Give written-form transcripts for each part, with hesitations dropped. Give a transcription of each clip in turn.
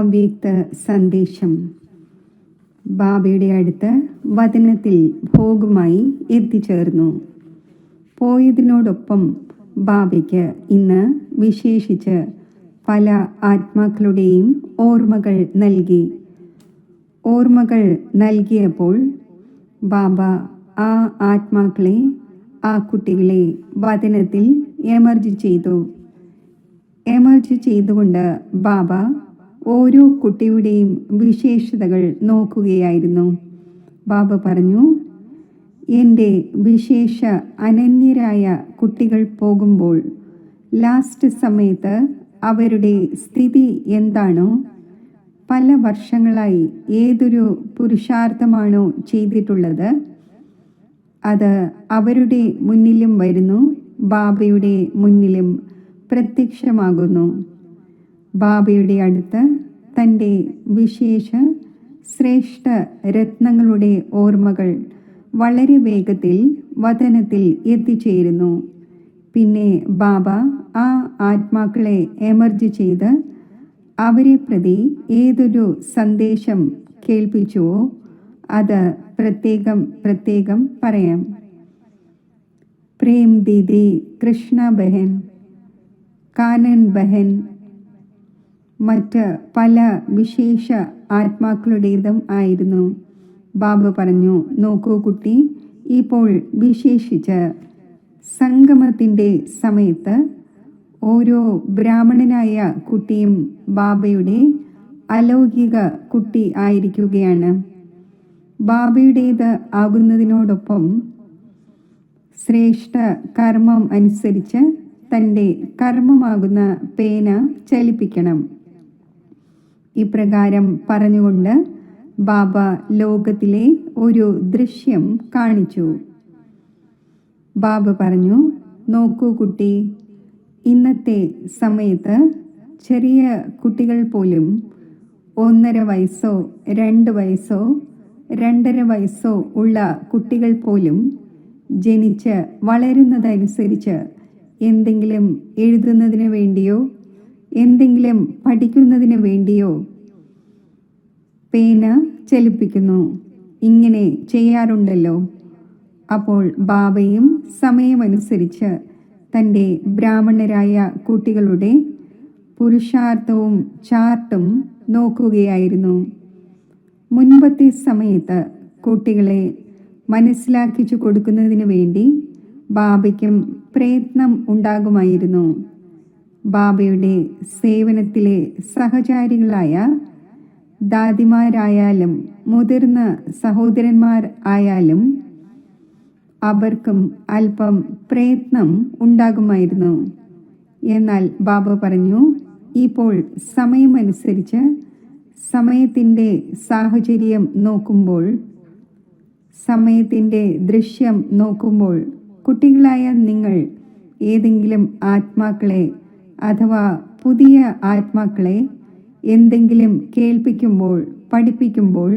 അവ്യക്ത സന്ദേശം. ബാബയുടെ അടുത്ത് വചനത്തിൽ ഭോഗമായി എത്തിച്ചേർന്നു. പോയതിനോടൊപ്പം ബാബയ്ക്ക് ഇന്ന് വിശേഷിച്ച് പല ആത്മാക്കളുടെയും ഓർമ്മകൾ നൽകി. ഓർമ്മകൾ നൽകിയപ്പോൾ ബാബ ആ ആത്മാക്കളെ, ആ കുട്ടികളെ വചനത്തിൽ എമർജ് ചെയ്തു. എമർജ് ചെയ്തുകൊണ്ട് ബാബ ഓരോ കുട്ടിയുടെയും വിശേഷതകൾ നോക്കുകയായിരുന്നു. ബാബ പറഞ്ഞു, എൻ്റെ വിശേഷ അനന്യരായ കുട്ടികൾ പോകുമ്പോൾ ലാസ്റ്റ് സമയത്ത് അവരുടെ സ്ഥിതി എന്താണോ, പല വർഷങ്ങളായി ഏതൊരു പുരുഷാർത്ഥമാണോ ചെയ്തിട്ടുള്ളത് അത് അവരുടെ മുന്നിലും വരുന്നു, ബാബയുടെ മുന്നിലും പ്രത്യക്ഷമാകുന്നു. ബാബയുടെ അടുത്ത് തൻ്റെ വിശേഷ ശ്രേഷ്ഠ രത്നങ്ങളുടെ ഓർമ്മകൾ വളരെ വേഗത്തിൽ വചനത്തിൽ എത്തിച്ചേരുന്നു. പിന്നെ ബാബ ആ ആത്മാക്കളെ എമർജ് ചെയ്ത് അവരെ പ്രതി ഏതൊരു സന്ദേശം കേൾപ്പിച്ചുവോ അത് പ്രത്യേകം പ്രത്യേകം പറയാം. പ്രേം ദീദി, കൃഷ്ണ ബഹൻ, കാനൻ ബഹൻ, മറ്റ് പല വിശേഷ ആത്മാക്കളുടേതും ആയിരുന്നു. ബാബ പറഞ്ഞു, നോക്കൂ കുട്ടി, ഇപ്പോൾ വിശേഷിച്ച് സംഗമത്തിൻ്റെ സമയത്ത് ഓരോ ബ്രാഹ്മണനായ കുട്ടിയും ബാബയുടെ അലൗകിക കുട്ടി ആയിരിക്കുകയാണ്. ബാബയുടേത് ആകുന്നതിനോടൊപ്പം ശ്രേഷ്ഠ കർമ്മം അനുസരിച്ച് തൻ്റെ കർമ്മമാകുന്ന പേന ചലിപ്പിക്കണം. ഇപ്രകാരം പറഞ്ഞുകൊണ്ട് ബാബ ലോകത്തിലെ ഒരു ദൃശ്യം കാണിച്ചു. ബാബ പറഞ്ഞു, നോക്കൂ കുട്ടി, ഇന്നത്തെ സമയത്ത് ചെറിയ കുട്ടികൾ പോലും 1.5 വയസ്സോ 2 വയസ്സോ 2.5 വയസ്സോ ഉള്ള കുട്ടികൾ പോലും ജനിച്ച് വളരുന്നതനുസരിച്ച് എന്തെങ്കിലും എഴുതുന്നതിന് വേണ്ടിയോ എന്തെങ്കിലും പഠിക്കുന്നതിന് വേണ്ടിയോ പേന ചലിപ്പിക്കുന്നു. ഇങ്ങനെ ചെയ്യാറുണ്ടല്ലോ. അപ്പോൾ ബാബയും സമയമനുസരിച്ച് തൻ്റെ ബ്രാഹ്മണരായ കുട്ടികളുടെ പുരുഷാർത്ഥവും ചാർട്ടും നോക്കുകയായിരുന്നു. മുൻപത്തെ സമയത്ത് കുട്ടികളെ മനസ്സിലാക്കിച്ചു കൊടുക്കുന്നതിന് വേണ്ടി ബാബയ്ക്കും പ്രയത്നം ഉണ്ടാകുമായിരുന്നു. ബാബയുടെ സേവനത്തിലെ സഹചാരികളായ ദാദിമാരായാലും മുതിർന്ന സഹോദരന്മാർ ആയാലും അവർക്കും അല്പം പ്രയത്നം ഉണ്ടാകുമായിരുന്നു. എന്നാൽ ബാബ പറഞ്ഞു, ഇപ്പോൾ സമയമനുസരിച്ച് സമയത്തിൻ്റെ സാഹചര്യം നോക്കുമ്പോൾ, സമയത്തിൻ്റെ ദൃശ്യം നോക്കുമ്പോൾ കുട്ടികളായ നിങ്ങൾ ഏതെങ്കിലും ആത്മാക്കളെ അഥവാ പുതിയ ആത്മാക്കളെ എന്തെങ്കിലും കേൾപ്പിക്കുമ്പോൾ, പഠിപ്പിക്കുമ്പോൾ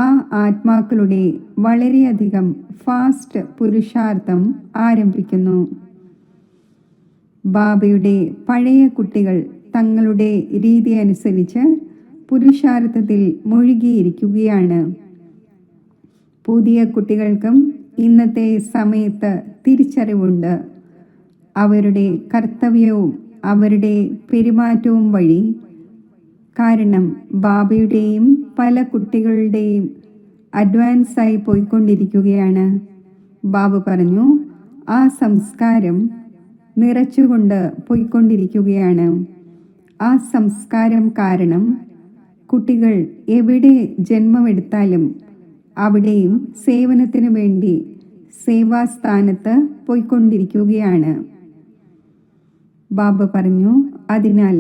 ആ ആത്മാക്കളുടെ വളരെയധികം ഫാസ്റ്റ് പുരുഷാർത്ഥം ആരംഭിക്കുന്നു. ബാബയുടെ പഴയ കുട്ടികൾ തങ്ങളുടെ രീതി അനുസരിച്ച് പുരുഷാർത്ഥത്തിൽ മുഴുകിയിരിക്കുകയാണ്. പുതിയ കുട്ടികൾക്കും ഇന്നത്തെ സമയത്ത് തിരിച്ചറിവുണ്ട്. അവരുടെ കർത്തവ്യവും അവരുടെ പെരുമാറ്റവും വഴി, കാരണം ബാബയുടെയും പല കുട്ടികളുടെയും അഡ്വാൻസായി പോയിക്കൊണ്ടിരിക്കുകയാണ്. ബാബ പറഞ്ഞു, ആ സംസ്കാരം നിറച്ചുകൊണ്ട് പോയിക്കൊണ്ടിരിക്കുകയാണ്. ആ സംസ്കാരം കാരണം കുട്ടികൾ എവിടെ ജന്മമെടുത്താലും അവിടെയും സേവനത്തിനു വേണ്ടി സേവാസ്ഥാനത്ത് പോയിക്കൊണ്ടിരിക്കുകയാണ്. ബാബ പറഞ്ഞു, അതിനാൽ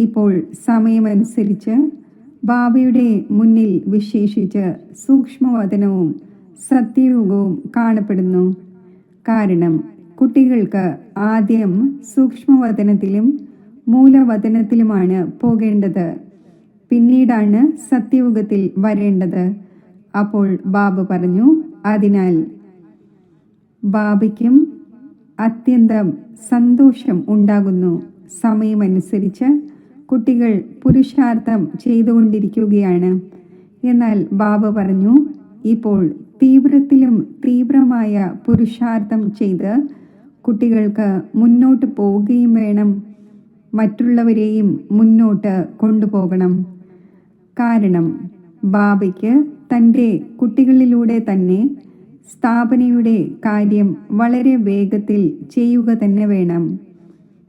ഇപ്പോൾ സമയമനുസരിച്ച് ബാബയുടെ മുന്നിൽ വിശേഷിച്ച് സൂക്ഷ്മവചനവും സത്യയുഗവും കാണപ്പെടുന്നു. കാരണം കുട്ടികൾക്ക് ആദ്യം സൂക്ഷ്മവചനത്തിലും മൂലവചനത്തിലുമാണ് പോകേണ്ടത്, പിന്നീടാണ് സത്യയുഗത്തിൽ വരേണ്ടത്. അപ്പോൾ ബാബ പറഞ്ഞു, അതിനാൽ ബാബയ്ക്കും അത്യന്തം സന്തോഷം ഉണ്ടാകുന്നു. സമയമനുസരിച്ച് കുട്ടികൾ പുരുഷാർത്ഥം ചെയ്തുകൊണ്ടിരിക്കുകയാണ്. എന്നാൽ ബാബ പറഞ്ഞു, ഇപ്പോൾ തീവ്രത്തിലും തീവ്രമായ പുരുഷാർത്ഥം ചെയ്ത് കുട്ടികൾക്ക് മുന്നോട്ട് പോവുകയും വേണം, മറ്റുള്ളവരെയും മുന്നോട്ട് കൊണ്ടുപോകണം. കാരണം ബാബയ്ക്ക് തൻ്റെ കുട്ടികളിലൂടെ തന്നെ സ്ഥാപനയുടെ കാര്യം വളരെ വേഗത്തിൽ ചെയ്യുക തന്നെ വേണം.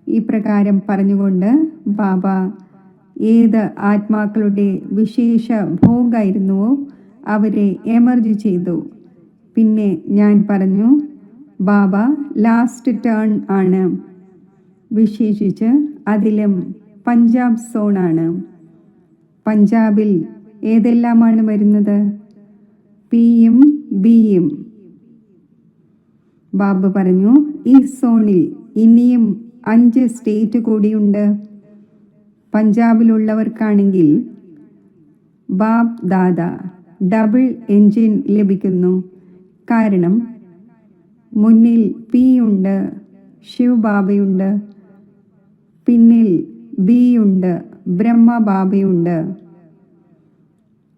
ഇപ്രകാരം പറഞ്ഞുകൊണ്ട് ബാബ ഏത് ആത്മാക്കളുടെ വിശേഷ ഭോഗായിരുന്നുവോ അവരെ എമർജ് ചെയ്തു. പിന്നെ ഞാൻ പറഞ്ഞു, ബാബ ലാസ്റ്റ് ടേൺ ആണ്, വിശേഷിച്ച് അതിലും പഞ്ചാബ് സോണാണ്. പഞ്ചാബിൽ ഏതെല്ലാമാണ് വരുന്നത്? പിയും ബിയും. ബാബ പറഞ്ഞു, ഈ സോണിൽ ഇനിയും 5 സ്റ്റേറ്റ് കൂടിയുണ്ട്. പഞ്ചാബിലുള്ളവർക്കാണെങ്കിൽ ബാബ് ദാദ ഡബിൾ എൻജിൻ ലഭിക്കുന്നു. കാരണം മുന്നിൽ പി ഉണ്ട്, ശിവ് ബാബയുണ്ട്, പിന്നിൽ ബി ഉണ്ട്, ബ്രഹ്മ ബാബയുണ്ട്.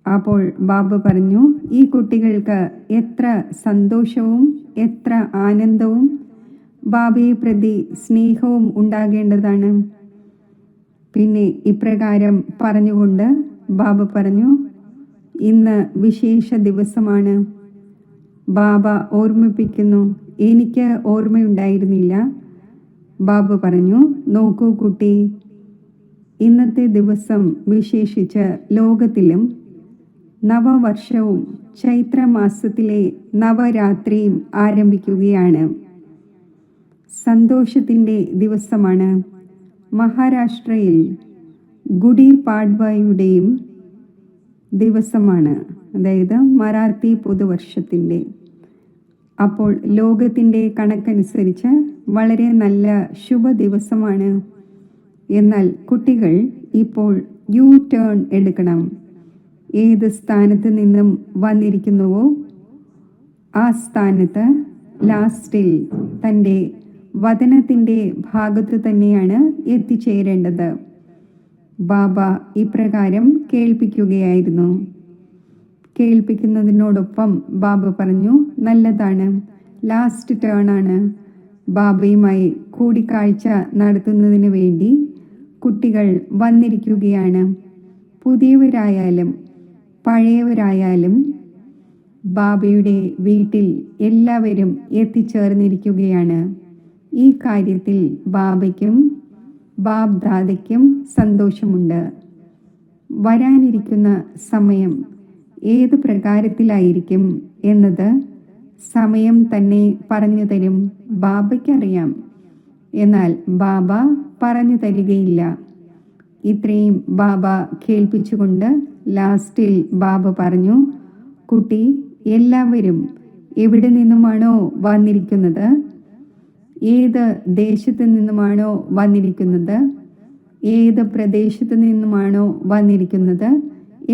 അപ്പോൾ ബാബ പറഞ്ഞു, ഈ കുട്ടികൾക്ക് എത്ര സന്തോഷവും എത്ര ആനന്ദവും ബാബയെ പ്രതി സ്നേഹവും ഉണ്ടാകേണ്ടതാണ്. പിന്നെ ഇപ്രകാരം പറഞ്ഞുകൊണ്ട് ബാബ പറഞ്ഞു, ഇന്ന് വിശേഷ ദിവസമാണ്. ബാബ ഓർമ്മിപ്പിക്കുന്നു, എനിക്ക് ഓർമ്മയുണ്ടായിരുന്നില്ല. ബാബ പറഞ്ഞു, നോക്കൂ കുട്ടി, ഇന്നത്തെ ദിവസം വിശേഷിച്ച് ലോകത്തിലും നവവർഷവും ചൈത്രമാസത്തിലെ നവരാത്രിയും ആരംഭിക്കുകയാണ്. സന്തോഷത്തിൻ്റെ ദിവസമാണ്. മഹാരാഷ്ട്രയിൽ ഗുഡി പാഡ്വയുടെയും ദിവസമാണ്, അതായത് മറാത്തി പുതുവർഷത്തിൻ്റെ. അപ്പോൾ ലോകത്തിൻ്റെ കണക്കനുസരിച്ച് വളരെ നല്ല ശുഭ ദിവസമാണ്. എന്നാൽ കുട്ടികൾ ഇപ്പോൾ യു ടേൺ എടുക്കണം. ഏത് സ്ഥാനത്ത് നിന്നും വന്നിരിക്കുന്നുവോ ആ സ്ഥാനത്ത് ലാസ്റ്റിൽ തൻ്റെ വതനത്തിൻ്റെ ഭാഗത്ത് തന്നെയാണ് എത്തിച്ചേരേണ്ടത്. ബാബ ഇപ്രകാരം കേൾപ്പിക്കുകയായിരുന്നു. കേൾപ്പിക്കുന്നതിനോടൊപ്പം ബാബ പറഞ്ഞു, നല്ലതാണ്, ലാസ്റ്റ് ടേൺ ആണ്. ബാബയുമായി കൂടിക്കാഴ്ച നടത്തുന്നതിന് വേണ്ടി കുട്ടികൾ വന്നിരിക്കുകയാണ്. പുതിയവരായാലും പഴയവരായാലും ബാബയുടെ വീട്ടിൽ എല്ലാവരും എത്തിച്ചേർന്നിരിക്കുകയാണ്. ഈ കാര്യത്തിൽ ബാബയ്ക്കും ബാബ് ദാദയ്ക്കും സന്തോഷമുണ്ട്. വരാനിരിക്കുന്ന സമയം ഏത് പ്രകാരത്തിലായിരിക്കും എന്നത് സമയം തന്നെ പറഞ്ഞു തരും. ബാബയ്ക്കറിയാം, എന്നാൽ ബാബ പറഞ്ഞു തരികയില്ല. ഇത്രയും ബാബ കേൾപ്പിച്ചുകൊണ്ട് ലാസ്റ്റിൽ ബാബ പറഞ്ഞു, കുട്ടി, എല്ലാവരും എവിടെ നിന്നുമാണോ വന്നിരിക്കുന്നത്, ഏത് ദേശത്ത് നിന്നുമാണോ വന്നിരിക്കുന്നത്, ഏത് പ്രദേശത്ത് നിന്നുമാണോ വന്നിരിക്കുന്നത്,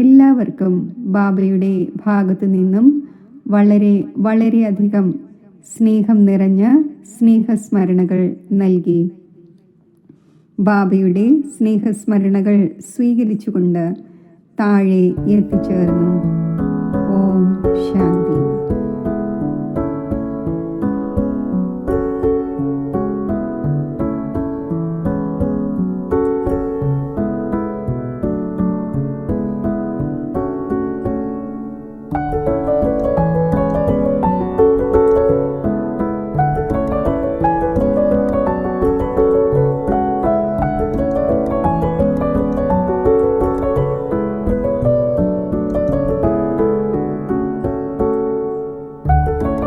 എല്ലാവർക്കും ബാബയുടെ ഭാഗത്തു നിന്നും വളരെ വളരെയധികം സ്നേഹം നിറഞ്ഞ സ്നേഹസ്മരണകൾ നൽകി. ബാബയുടെ സ്നേഹസ്മരണകൾ സ്വീകരിച്ചുകൊണ്ട് താഴെ എത്തിച്ചേർന്നു. ഓം ശാന്തി.